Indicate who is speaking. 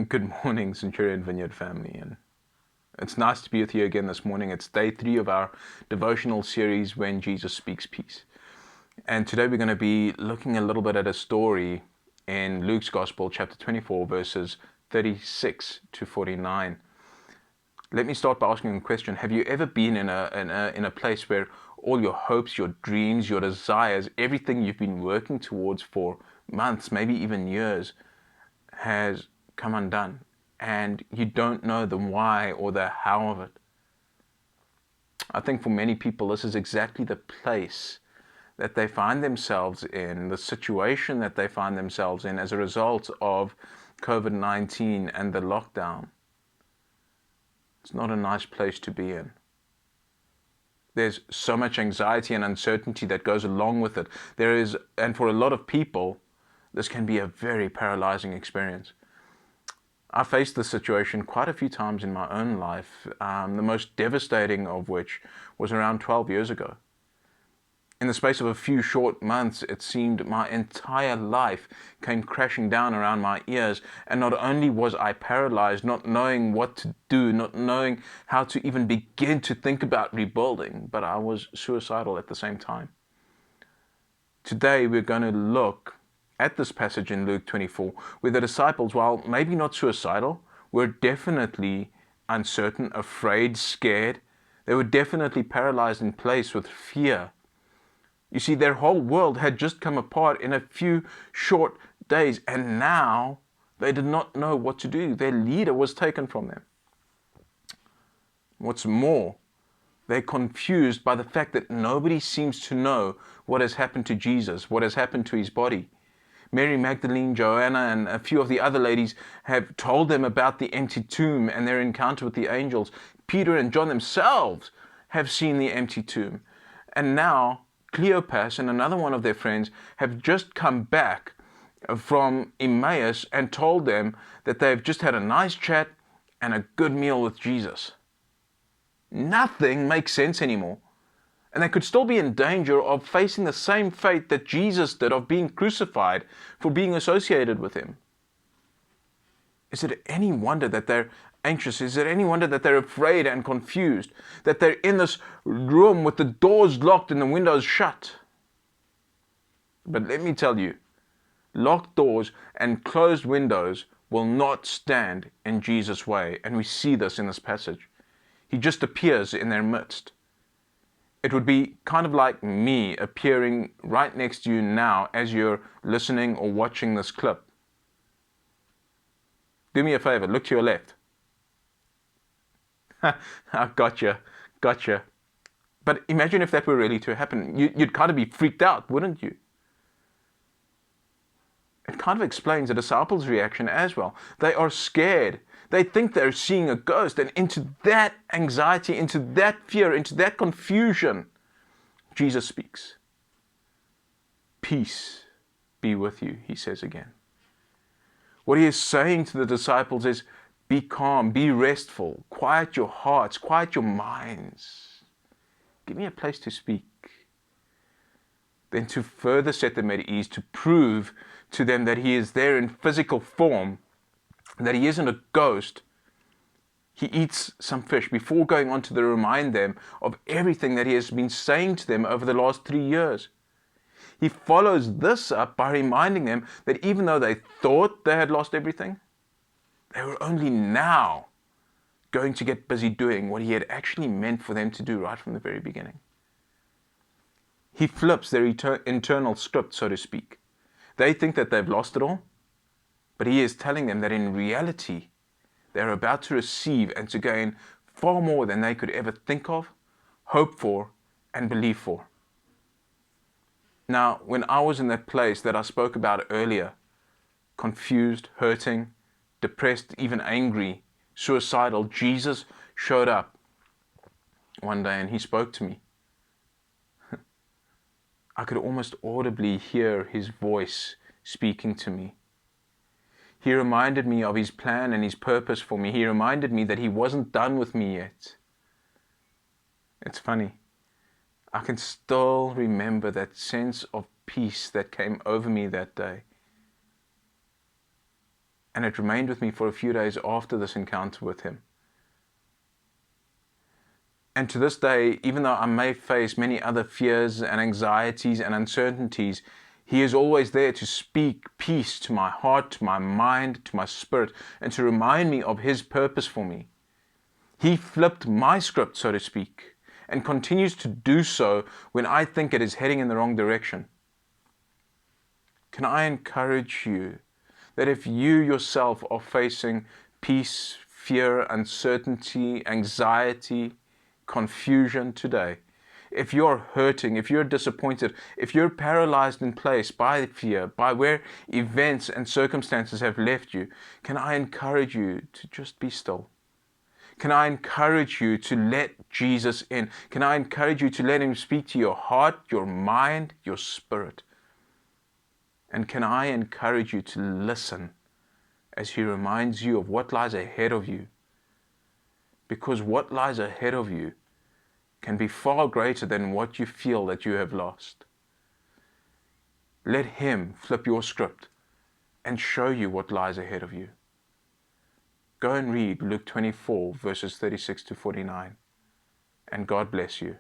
Speaker 1: Good morning, Centurion Vineyard family, and it's nice to be with you again this morning. It's day 3 of our devotional series, When Jesus Speaks Peace. And today we're going to be looking a little bit at a story in Luke's Gospel, chapter 24, verses 36 to 49. Let me start by asking a question. Have you ever been in a place where all your hopes, your dreams, your desires, everything you've been working towards for months, maybe even years, has come undone, and you don't know the why or the how of it? I think for many people, this is exactly the place that they find themselves in, the situation that they find themselves in as a result of COVID-19 and the lockdown. It's not a nice place to be in. There's so much anxiety and uncertainty that goes along with it. And for a lot of people, this can be a very paralyzing experience. I faced this situation quite a few times in my own life, the most devastating of which was around 12 years ago. In the space of a few short months, it seemed my entire life came crashing down around my ears, and not only was I paralyzed, not knowing what to do, not knowing how to even begin to think about rebuilding, but I was suicidal at the same time. Today we're going to look at this passage in Luke 24, where the disciples, while maybe not suicidal, were definitely uncertain, afraid, scared. They were definitely paralyzed in place with fear. You see, their whole world had just come apart in a few short days, and now they did not know what to do. Their leader was taken from them. What's more, they're confused by the fact that nobody seems to know what has happened to Jesus, what has happened to his body. Mary Magdalene, Joanna, and a few of the other ladies have told them about the empty tomb and their encounter with the angels. Peter and John themselves have seen the empty tomb. And now Cleopas and another one of their friends have just come back from Emmaus and told them that they've just had a nice chat and a good meal with Jesus. Nothing makes sense anymore. And they could still be in danger of facing the same fate that Jesus did, of being crucified for being associated with him. Is it any wonder that they're anxious? Is it any wonder that they're afraid and confused? That they're in this room with the doors locked and the windows shut? But let me tell you, locked doors and closed windows will not stand in Jesus' way. And we see this in this passage. He just appears in their midst. It would be kind of like me appearing right next to you now as you're listening or watching this clip. Do me a favor, look to your left. I gotcha. But imagine if that were really to happen. You'd kind of be freaked out, wouldn't you? It kind of explains the disciples' reaction as well. They are scared. They think they're seeing a ghost, and into that anxiety, into that fear, into that confusion, Jesus speaks. Peace be with you, he says again. What he is saying to the disciples is, be calm, be restful, quiet your hearts, quiet your minds. Give me a place to speak. Then to further set them at ease, to prove to them that he is there in physical form, that he isn't a ghost, he eats some fish before going on to remind them of everything that he has been saying to them over the last 3 years. He follows this up by reminding them that even though they thought they had lost everything, they were only now going to get busy doing what he had actually meant for them to do right from the very beginning. He flips their internal script, so to speak. They think that they've lost it all, but he is telling them that in reality, they're about to receive and to gain far more than they could ever think of, hope for, and believe for. Now, when I was in that place that I spoke about earlier, confused, hurting, depressed, even angry, suicidal, Jesus showed up one day and he spoke to me. I could almost audibly hear his voice speaking to me. He reminded me of his plan and his purpose for me. He reminded me that he wasn't done with me yet. It's funny. I can still remember that sense of peace that came over me that day. And it remained with me for a few days after this encounter with Him. And to this day, even though I may face many other fears and anxieties and uncertainties, He is always there to speak peace to my heart, to my mind, to my spirit, and to remind me of His purpose for me. He flipped my script, so to speak, and continues to do so when I think it is heading in the wrong direction. Can I encourage you that if you yourself are facing peace, fear, uncertainty, anxiety, confusion today, if you're hurting, if you're disappointed, if you're paralyzed in place by fear, by where events and circumstances have left you, can I encourage you to just be still? Can I encourage you to let Jesus in? Can I encourage you to let Him speak to your heart, your mind, your spirit? And can I encourage you to listen as He reminds you of what lies ahead of you? Because what lies ahead of you can be far greater than what you feel that you have lost. Let Him flip your script and show you what lies ahead of you. Go and read Luke 24, verses 36 to 49, and God bless you.